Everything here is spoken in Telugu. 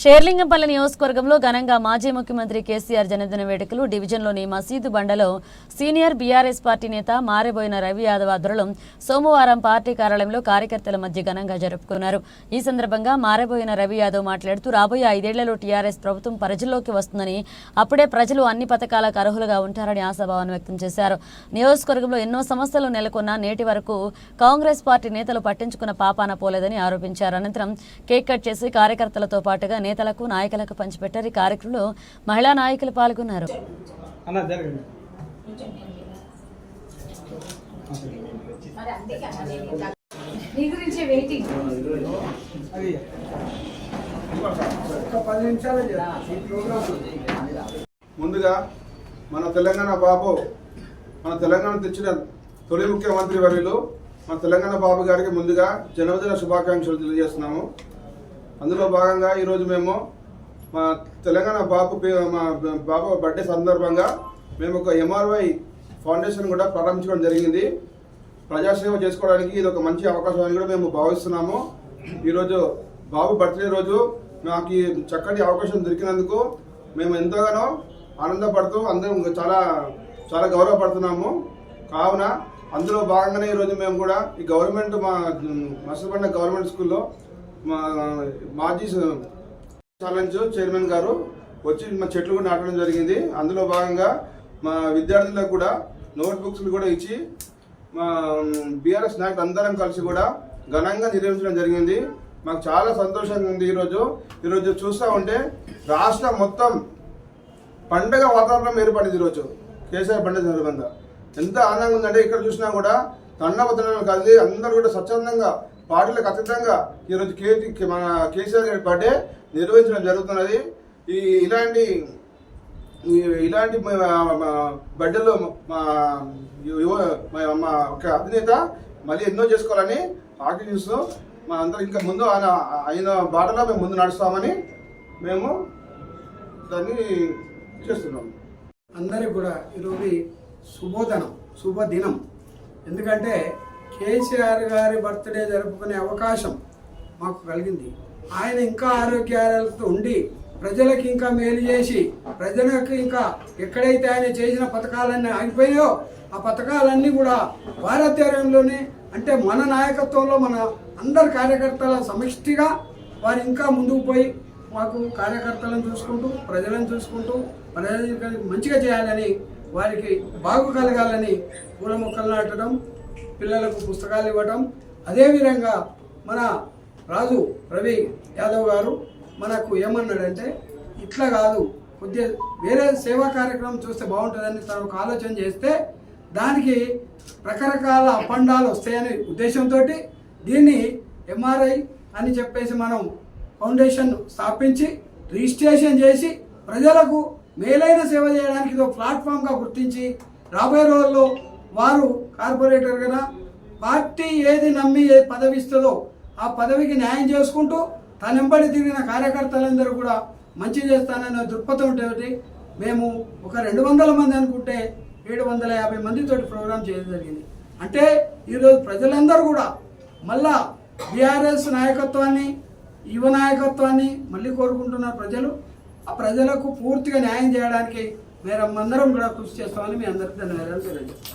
షేర్లింగంపల్లి నియోజకవర్గంలో ఘనంగా మాజీ ముఖ్యమంత్రి కేసీఆర్ జన్మదిన వేడుకలు డివిజన్లోని మసీదు బండలో సీనియర్ బీఆర్ఎస్ పార్టీ నేత మారెబోయిన రవి యాదవ్ ఆధ్వర్యంలో సోమవారం పార్టీ కార్యాలయంలో కార్యకర్తల మధ్య ఘనంగా జరుపుకున్నారు. ఈ సందర్భంగా మారెబోయిన రవి యాదవ్ మాట్లాడుతూ రాబోయే 5 ఏళ్లలో టీఆర్ఎస్ ప్రభుత్వం ప్రజల్లోకి వస్తుందని, అప్పుడే ప్రజలు అన్ని పథకాలకు అర్హులుగా ఉంటారని ఆశాభావాన్ని వ్యక్తం చేశారు. నియోజకవర్గంలో ఎన్నో సమస్యలు నెలకొన్న నేటి వరకు కాంగ్రెస్ పార్టీ నేతలు పట్టించుకున్న పాపాన పోలేదని ఆరోపించారు. అనంతరం కేక్ కట్ చేసి కార్యకర్తలతో పాటుగా నేతలకు నాయకులకు పంచిపెట్టారు. ఈ కార్యక్రమంలో మహిళా నాయకులు పాల్గొన్నారు. ముందుగా మన తెలంగాణ బాబు మన తెలంగాణ తెచ్చిన తొలి ముఖ్యమంత్రి వర్యులు మన తెలంగాణ బాబు గారికి ముందుగా జన్మదిన శుభాకాంక్షలు తెలియజేస్తున్నాము. అందులో భాగంగా ఈరోజు మేము మా తెలంగాణ మా బాబు బర్త్డే సందర్భంగా మేము ఒక ఎంఆర్వై ఫౌండేషన్ కూడా ప్రారంభించడం జరిగింది. ప్రజాసేవ చేసుకోవడానికి ఇది ఒక మంచి అవకాశం అని కూడా మేము భావిస్తున్నాము. ఈరోజు బాబు బర్త్డే రోజు మాకు ఈ చక్కటి అవకాశం దొరికినందుకు మేము ఎంతగానో ఆనందపడుతూ అందరం చాలా చాలా గౌరవపడుతున్నాము. కావున అందులో భాగంగానే ఈరోజు మేము కూడా ఈ గవర్నమెంట్ మా మసబండ గవర్నమెంట్ స్కూల్లో మా మాజీ ఛాలెంజ్ చైర్మన్ గారు వచ్చి మా చెట్లు కూడా నాటడం జరిగింది. అందులో భాగంగా మా విద్యార్థులకు కూడా నోట్ బుక్స్లు కూడా ఇచ్చి మా బీఆర్ఎస్ నాయకులు అందరం కలిసి కూడా ఘనంగా నిర్వహించడం జరిగింది. మాకు చాలా సంతోషంగా ఉంది. ఈరోజు చూస్తూ ఉంటే రాష్ట్రం మొత్తం పండగ వాతావరణం ఏర్పడింది. ఈరోజు కేసీఆర్ పండుగ సందర్భంగా ఎంత ఆనందంగా ఉందంటే ఇక్కడ చూసినా కూడా తండబద్దనాలు కలిసి అందరూ కూడా స్వచ్ఛందంగా పార్టీలకు అతీతంగా ఈరోజు మన కేసీఆర్ గారి బర్త్డే నిర్వహించడం జరుగుతున్నది. ఇలాంటి బర్త్డేలో మా ఒక అధినేత మళ్ళీ ఎన్నో చేసుకోవాలని ఆకాంక్షిస్తూ మా అందరూ ఇంకా ముందు ఆయన బాటలో మేము ముందు నడుస్తామని మేము దాన్ని చేస్తున్నాము. అందరికి కూడా ఈరోజు శుభదినం. ఎందుకంటే కేసీఆర్ గారి బర్త్డే జరుపుకునే అవకాశం మాకు కలిగింది. ఆయన ఇంకా ఆరోగ్యాలతో ఉండి ప్రజలకు ఇంకా మేలు చేసి ప్రజలకు ఇంకా ఎక్కడైతే ఆయన చేసిన పథకాలన్నీ ఆగిపోయాయో ఆ పథకాలన్నీ కూడా భారతదేశంలోనే అంటే మన నాయకత్వంలో మన అందరి కార్యకర్తల సమిష్టిగా వారు ఇంకా ముందుకు పోయి మాకు కార్యకర్తలను చూసుకుంటూ ప్రజలను చూసుకుంటూ ప్రజలకు మంచిగా చేయాలని వారికి బాగు కలగాలని పూల మొక్కలు నాటడం, పిల్లలకు పుస్తకాలు ఇవ్వడం. అదేవిధంగా మన రాజు రవి యాదవ్ గారు మనకు ఏమన్నాడంటే ఇట్లా కాదు, కొద్దిగా వేరే సేవా కార్యక్రమం చూస్తే బాగుంటుందని తను ఒక ఆలోచన చేస్తే దానికి రకరకాల అపండాలు వస్తాయనే ఉద్దేశంతో దీన్ని ఎంఆర్ఐ అని చెప్పేసి మనం ఫౌండేషన్ స్థాపించి రిజిస్ట్రేషన్ చేసి ప్రజలకు మేలైన సేవ చేయడానికి ఇది ఒక ప్లాట్ఫామ్గా గుర్తించి రాబోయే రోజుల్లో వారు కార్పొరేటర్ కదా పార్టీ ఏది నమ్మి ఏ పదవి ఇస్తుందో ఆ పదవికి న్యాయం చేసుకుంటూ తనెంబడి తిరిగిన కార్యకర్తలందరూ కూడా మంచి చేస్తానన్న దృక్పథం మేము ఒక 200 మంది అనుకుంటే 750 మందితోటి ప్రోగ్రాం చేయడం జరిగింది. అంటే ఈరోజు ప్రజలందరూ కూడా మళ్ళా బీఆర్ఎస్ నాయకత్వాన్ని యువ నాయకత్వాన్ని మళ్ళీ కోరుకుంటున్న ప్రజలు ఆ ప్రజలకు పూర్తిగా న్యాయం చేయడానికి మేమందరం కూడా కృషి చేస్తామని మీ అందరికీ ధన్యవాదాలు తెలియజేస్తాం.